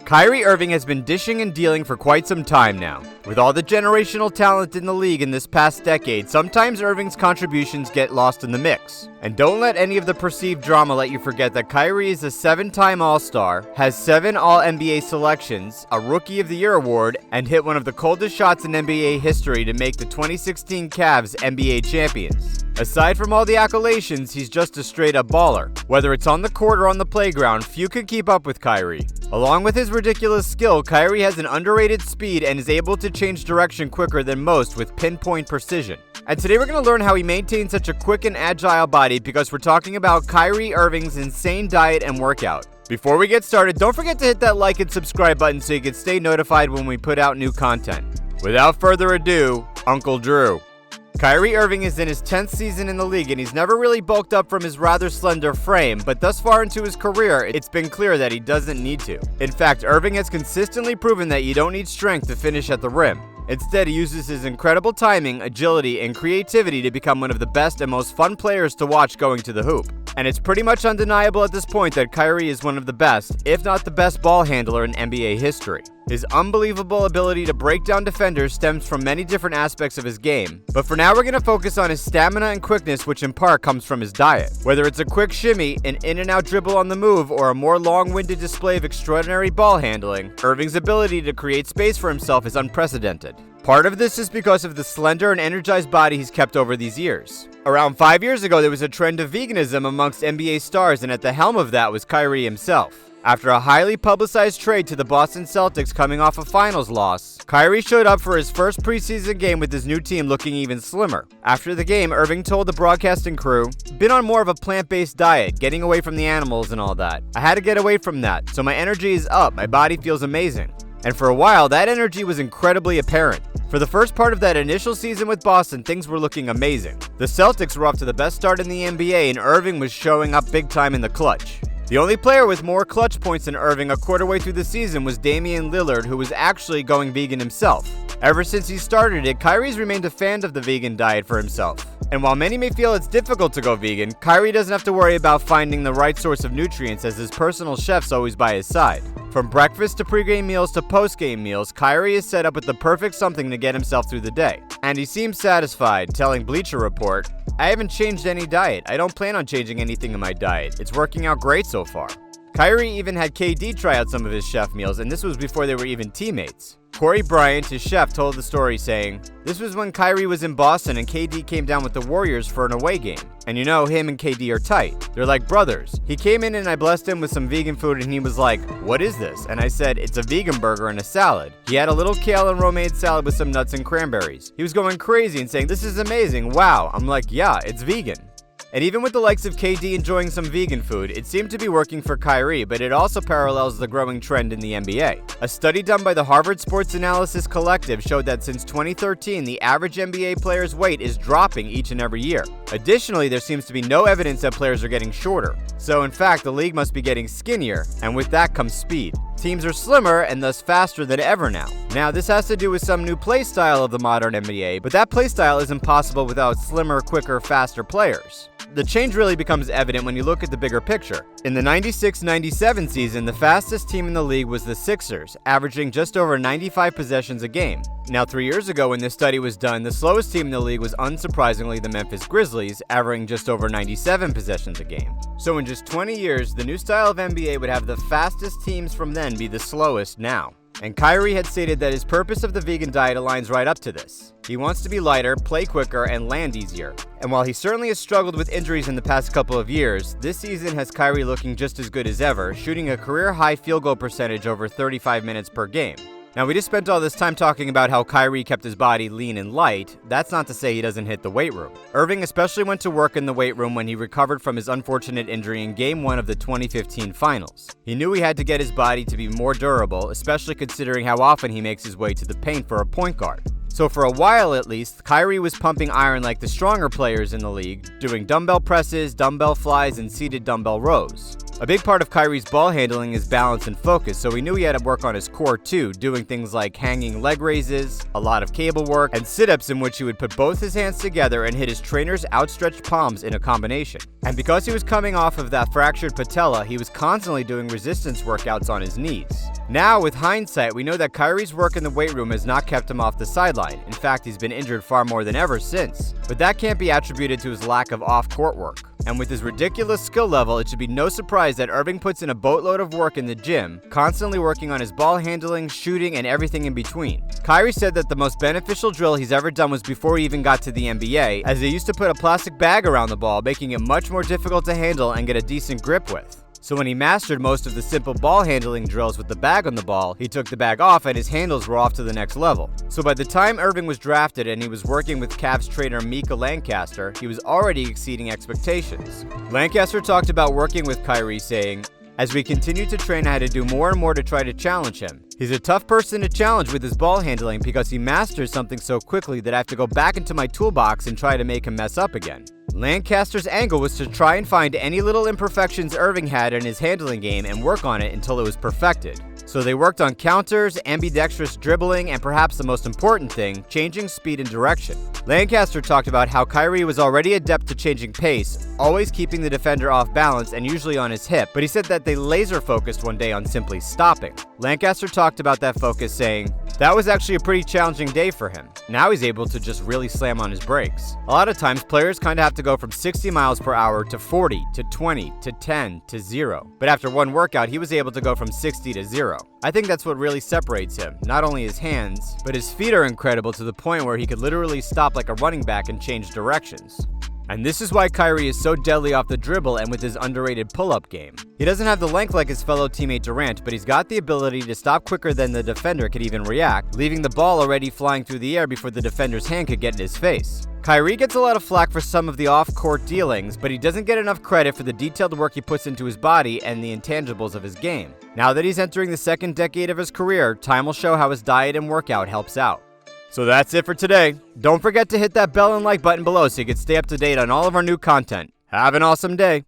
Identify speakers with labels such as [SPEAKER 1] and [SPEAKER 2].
[SPEAKER 1] Kyrie Irving has been dishing and dealing for quite some time now. With all the generational talent in the league in this past decade, sometimes Irving's contributions get lost in the mix. And don't let any of the perceived drama let you forget that Kyrie is a 7-time All-Star, has 7 All-NBA selections, a Rookie of the Year award, and hit one of the coldest shots in NBA history to make the 2016 Cavs NBA champions. Aside from all the accolades, he's just a straight-up baller. Whether it's on the court or on the playground, few can keep up with Kyrie. Along with his ridiculous skill, Kyrie has an underrated speed and is able to change direction quicker than most with pinpoint precision. And today we're going to learn how he maintains such a quick and agile body because we're talking about Kyrie Irving's insane diet and workout. Before we get started, don't forget to hit that like and subscribe button so you can stay notified when we put out new content. Without further ado, Uncle Drew. Kyrie Irving is in his 10th season in the league and he's never really bulked up from his rather slender frame, but thus far into his career, it's been clear that he doesn't need to. In fact, Irving has consistently proven that you don't need strength to finish at the rim. Instead, he uses his incredible timing, agility, and creativity to become one of the best and most fun players to watch going to the hoop. And it's pretty much undeniable at this point that Kyrie is one of the best, if not the best ball handler in NBA history. His unbelievable ability to break down defenders stems from many different aspects of his game, but for now we're going to focus on his stamina and quickness, which in part comes from his diet. Whether it's a quick shimmy, an in-and-out dribble on the move, or a more long-winded display of extraordinary ball handling, Irving's ability to create space for himself is unprecedented. Part of this is because of the slender and energized body he's kept over these years. Around 5 years ago, there was a trend of veganism amongst NBA stars, and at the helm of that was Kyrie himself. After a highly publicized trade to the Boston Celtics coming off a finals loss, Kyrie showed up for his first preseason game with his new team looking even slimmer. After the game, Irving told the broadcasting crew, "Been on more of a plant-based diet, getting away from the animals and all that. I had to get away from that, so my energy is up, my body feels amazing." And for a while, that energy was incredibly apparent. For the first part of that initial season with Boston, things were looking amazing. The Celtics were off to the best start in the NBA, and Irving was showing up big time in the clutch. The only player with more clutch points than Irving a quarter way through the season was Damian Lillard, who was actually going vegan himself. Ever since he started it, Kyrie's remained a fan of the vegan diet for himself. And while many may feel it's difficult to go vegan, Kyrie doesn't have to worry about finding the right source of nutrients as his personal chef's always by his side. From breakfast to pregame meals to postgame meals, Kyrie is set up with the perfect something to get himself through the day. And he seems satisfied, telling Bleacher Report, "I haven't changed any diet. I don't plan on changing anything in my diet. It's working out great so far." Kyrie even had KD try out some of his chef meals, and this was before they were even teammates. Corey Bryant, his chef, told the story saying, "This was when Kyrie was in Boston and KD came down with the Warriors for an away game. And you know, him and KD are tight. They're like brothers. He came in and I blessed him with some vegan food and he was like, 'What is this?' And I said, 'It's a vegan burger and a salad.' He had a little kale and romaine salad with some nuts and cranberries. He was going crazy and saying, 'This is amazing, wow.' I'm like, 'Yeah, it's vegan.'" And even with the likes of KD enjoying some vegan food, it seemed to be working for Kyrie, but it also parallels the growing trend in the NBA. A study done by the Harvard Sports Analysis Collective showed that since 2013, the average NBA player's weight is dropping each and every year. Additionally, there seems to be no evidence that players are getting shorter. So in fact, the league must be getting skinnier, and with that comes speed. Teams are slimmer and thus faster than ever now. Now, this has to do with some new play style of the modern NBA, but that play style isn't possible without slimmer, quicker, faster players. The change really becomes evident when you look at the bigger picture. In the 96-97 season, the fastest team in the league was the Sixers, averaging just over 95 possessions a game. Now, 3 years ago when this study was done, the slowest team in the league was unsurprisingly the Memphis Grizzlies, averaging just over 97 possessions a game. So in just 20 years, the new style of NBA would have the fastest teams from then be the slowest now. And Kyrie had stated that his purpose of the vegan diet aligns right up to this. He wants to be lighter, play quicker, and land easier. And while he certainly has struggled with injuries in the past couple of years, this season has Kyrie looking just as good as ever, shooting a career-high field goal percentage over 35 minutes per game. Now, we just spent all this time talking about how Kyrie kept his body lean and light. That's not to say he doesn't hit the weight room. Irving especially went to work in the weight room when he recovered from his unfortunate injury in Game 1 of the 2015 Finals. He knew he had to get his body to be more durable, especially considering how often he makes his way to the paint for a point guard. So for a while at least, Kyrie was pumping iron like the stronger players in the league, doing dumbbell presses, dumbbell flies, and seated dumbbell rows. A big part of Kyrie's ball handling is balance and focus, so we knew he had to work on his core too, doing things like hanging leg raises, a lot of cable work, and sit-ups in which he would put both his hands together and hit his trainer's outstretched palms in a combination. And because he was coming off of that fractured patella, he was constantly doing resistance workouts on his knees. Now, with hindsight, we know that Kyrie's work in the weight room has not kept him off the sideline. In fact, he's been injured far more than ever since. But that can't be attributed to his lack of off-court work. And with his ridiculous skill level, it should be no surprise that Irving puts in a boatload of work in the gym, constantly working on his ball handling, shooting, and everything in between. Kyrie said that the most beneficial drill he's ever done was before he even got to the NBA, as they used to put a plastic bag around the ball, making it much more difficult to handle and get a decent grip with. So when he mastered most of the simple ball handling drills with the bag on the ball, he took the bag off and his handles were off to the next level. So by the time Irving was drafted and he was working with Cavs trainer Mika Lancaster, he was already exceeding expectations. Lancaster talked about working with Kyrie, saying, "As we continue to train, I had to do more and more to try to challenge him. He's a tough person to challenge with his ball handling because he masters something so quickly that I have to go back into my toolbox and try to make him mess up again." Lancaster's angle was to try and find any little imperfections Irving had in his handling game and work on it until it was perfected. So they worked on counters, ambidextrous dribbling, and perhaps the most important thing, changing speed and direction. Lancaster talked about how Kyrie was already adept to changing pace, always keeping the defender off balance and usually on his hip, but he said that they laser focused one day on simply stopping. Lancaster talked about that focus, saying, "That was actually a pretty challenging day for him. Now he's able to just really slam on his brakes. A lot of times players kind of have to go from 60 miles per hour to 40 to 20 to 10 to 0. But after one workout, he was able to go from 60 to 0. I think that's what really separates him. Not only his hands, but his feet are incredible to the point where he could literally stop like a running back and change directions." And this is why Kyrie is so deadly off the dribble and with his underrated pull-up game. He doesn't have the length like his fellow teammate Durant, but he's got the ability to stop quicker than the defender could even react, leaving the ball already flying through the air before the defender's hand could get in his face. Kyrie gets a lot of flack for some of the off-court dealings, but he doesn't get enough credit for the detailed work he puts into his body and the intangibles of his game. Now that he's entering the second decade of his career, time will show how his diet and workout helps out. So that's it for today. Don't forget to hit that bell and like button below so you can stay up to date on all of our new content. Have an awesome day.